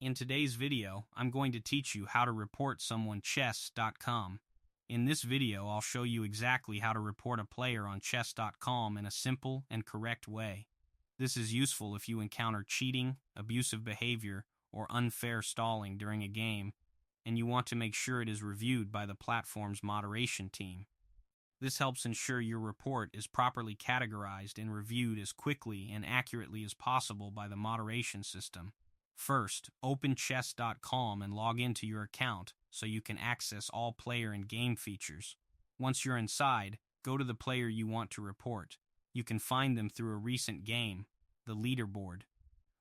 In today's video, I'm going to teach you how to report someone chess.com. In this video, I'll show you exactly how to report a player on chess.com in a simple and correct way. This is useful if you encounter cheating, abusive behavior, or unfair stalling during a game, and you want to make sure it is reviewed by the platform's moderation team. This helps ensure your report is properly categorized and reviewed as quickly and accurately as possible by the moderation system. First, open chess.com and log into your account so you can access all player and game features. Once you're inside, go to the player you want to report. You can find them through a recent game, the leaderboard,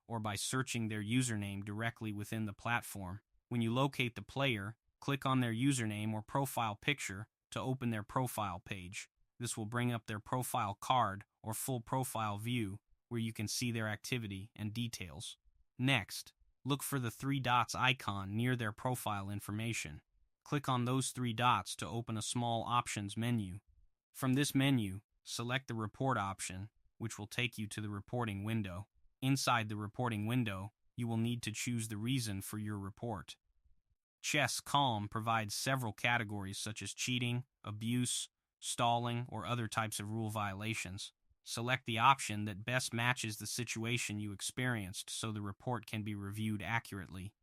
or by searching their username directly within the platform. When you locate the player, click on their username or profile picture to open their profile page. This will bring up their profile card or full profile view where you can see their activity and details. Next, look for the three dots icon near their profile information. Click on those three dots to open a small options menu. From this menu, select the report option, which will take you to the reporting window. Inside the reporting window, you will need to choose the reason for your report. Chess.com provides several categories such as cheating, abuse, stalling, or other types of rule violations. Select the option that best matches the situation you experienced so the report can be reviewed accurately.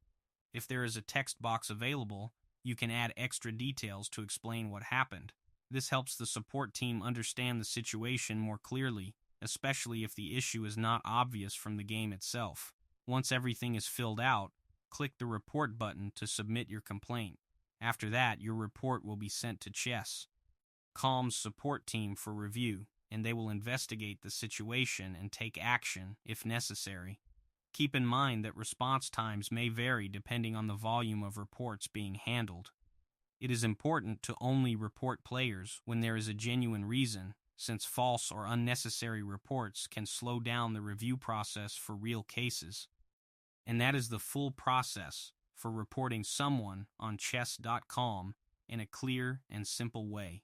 If there is a text box available, you can add extra details to explain what happened. This helps the support team understand the situation more clearly, especially if the issue is not obvious from the game itself. Once everything is filled out, click the report button to submit your complaint. After that, your report will be sent to Chess.com's support team for review, and they will investigate the situation and take action if necessary. Keep in mind that response times may vary depending on the volume of reports being handled. It is important to only report players when there is a genuine reason, since false or unnecessary reports can slow down the review process for real cases. And that is the full process for reporting someone on chess.com in a clear and simple way.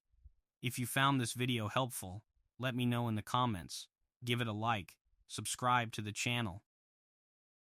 If you found this video helpful, let me know in the comments. Give it a like, subscribe to the channel,